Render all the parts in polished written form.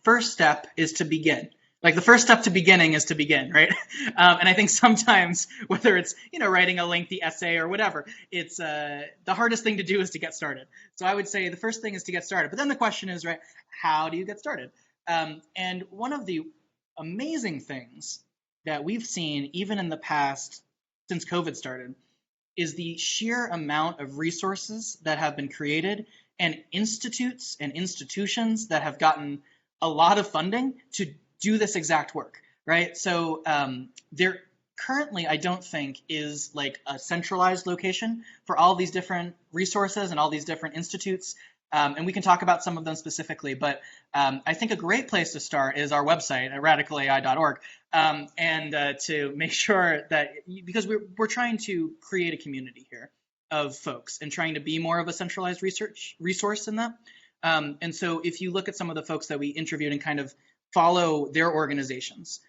first step is to begin. Like the first step to beginning is to begin, right? And I think sometimes, whether it's writing a lengthy essay or whatever, it's the hardest thing to do is to get started. So I would say the first thing is to get started. But then the question is, right, how do you get started? And one of the amazing things that we've seen, even in the past, since COVID started, is the sheer amount of resources that have been created and institutes and institutions that have gotten a lot of funding to do this exact work, right? So there currently, I don't think, is like a centralized location for all these different resources and all these different institutes. And we can talk about some of them specifically, but I think a great place to start is our website at radicalai.org, and to make sure that, because we're trying to create a community here of folks and trying to be more of a centralized resource in that. And so if you look at some of the folks that we interviewed and kind of follow their organizations,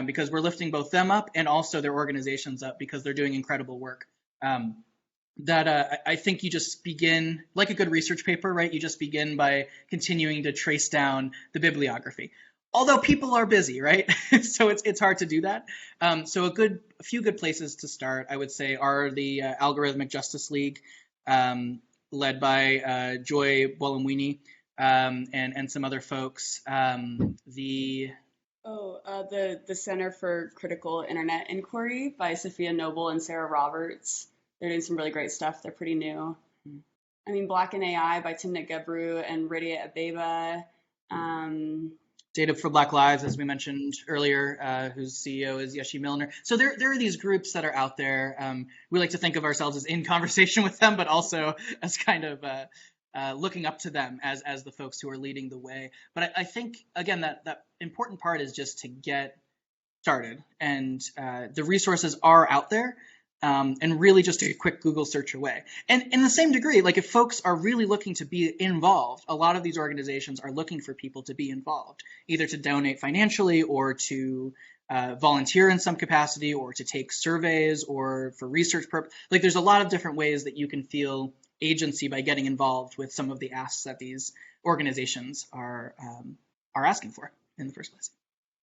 because we're lifting both them up and also their organizations up because they're doing incredible work. I think you just begin, like a good research paper, right? You just begin by continuing to trace down the bibliography. Although people are busy, right? So it's hard to do that. So a few good places to start, I would say, are the Algorithmic Justice League, led by Joy Buolamwini, and some other folks. The Center for Critical Internet Inquiry by Sophia Noble and Sarah Roberts. They're doing some really great stuff. They're pretty new. I mean, Black in AI by Timnit Gebru and Rydia Abeba. Data for Black Lives, as we mentioned earlier, whose CEO is Yeshi Milner. So there are these groups that are out there. We like to think of ourselves as in conversation with them, but also as kind of looking up to them as the folks who are leading the way. But I think, again, that important part is just to get started. And the resources are out there. And really just a quick Google search away. And in the same degree, like if folks are really looking to be involved, a lot of these organizations are looking for people to be involved, either to donate financially or to volunteer in some capacity or to take surveys or for research purpose. Like there's a lot of different ways that you can feel agency by getting involved with some of the asks that these organizations are asking for in the first place.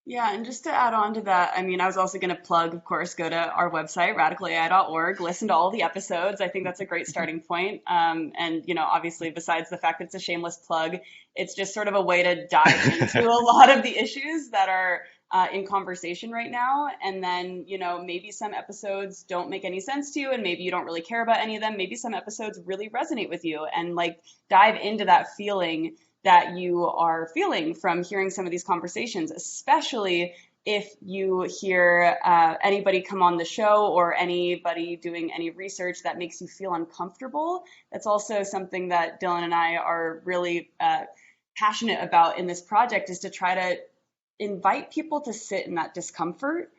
Yeah, and just to add on to that, I mean, I was also going to plug, of course, go to our website, radicalai.org, listen to all the episodes. I think that's a great starting point. And, obviously, besides the fact that it's a shameless plug, it's just sort of a way to dive into a lot of the issues that are in conversation right now. And then, maybe some episodes don't make any sense to you and maybe you don't really care about any of them. Maybe some episodes really resonate with you and dive into that feeling that you are feeling from hearing some of these conversations, especially if you hear anybody come on the show or anybody doing any research that makes you feel uncomfortable. That's also something that Dylan and I are really passionate about in this project, is to try to invite people to sit in that discomfort.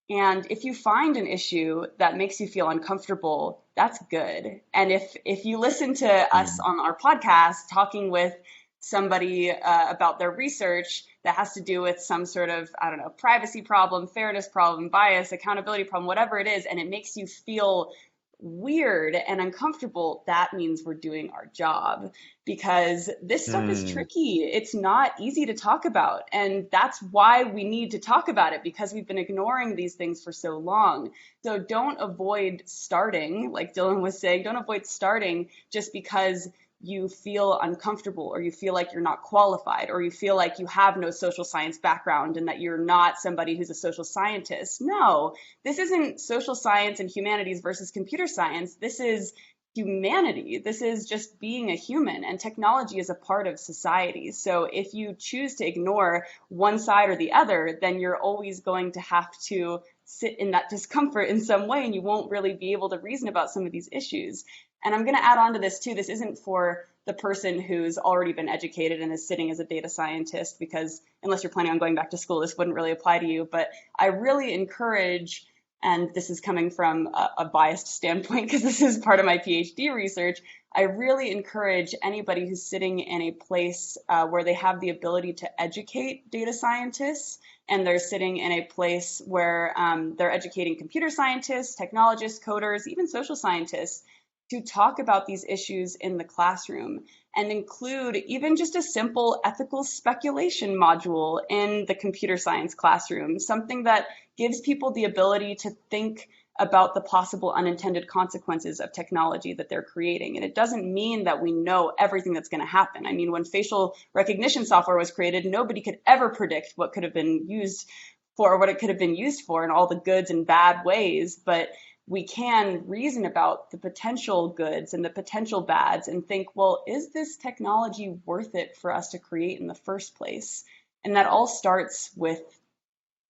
And if you find an issue that makes you feel uncomfortable, that's good. And if you listen to us on our podcast talking with somebody about their research that has to do with some sort of, privacy problem, fairness problem, bias, accountability problem, whatever it is, and it makes you feel weird and uncomfortable, that means we're doing our job, because this stuff is tricky. It's not easy to talk about. And that's why we need to talk about it, because we've been ignoring these things for so long. So don't avoid starting, like Dylan was saying, don't avoid starting just because you feel uncomfortable or you feel like you're not qualified or you feel like you have no social science background and that you're not somebody who's a social scientist. No, this isn't social science and humanities versus computer science. This is humanity. This is just being a human, and technology is a part of society. So if you choose to ignore one side or the other, then you're always going to have to sit in that discomfort in some way, and you won't really be able to reason about some of these issues. And I'm going to add on to this too. This isn't for the person who's already been educated and is sitting as a data scientist, because unless you're planning on going back to school, this wouldn't really apply to you. But I really encourage, and this is coming from a biased standpoint because this is part of my PhD research, I really encourage anybody who's sitting in a place where they have the ability to educate data scientists, and they're sitting in a place where they're educating computer scientists, technologists, coders, even social scientists. to talk about these issues in the classroom and include even just a simple ethical speculation module in the computer science classroom, something that gives people the ability to think about the possible unintended consequences of technology that they're creating. And it doesn't mean that we know everything that's going to happen. I mean, when facial recognition software was created, nobody could ever predict what could have been used for, or what it could have been used for in all the goods and bad ways. But we can reason about the potential goods and the potential bads and think, well, is this technology worth it for us to create in the first place? And that all starts with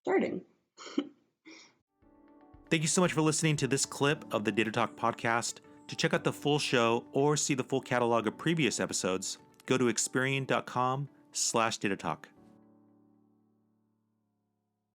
starting. Thank you so much for listening to this clip of the Data Talk podcast. To check out the full show or see the full catalog of previous episodes, go to Experian.com/Data Talk.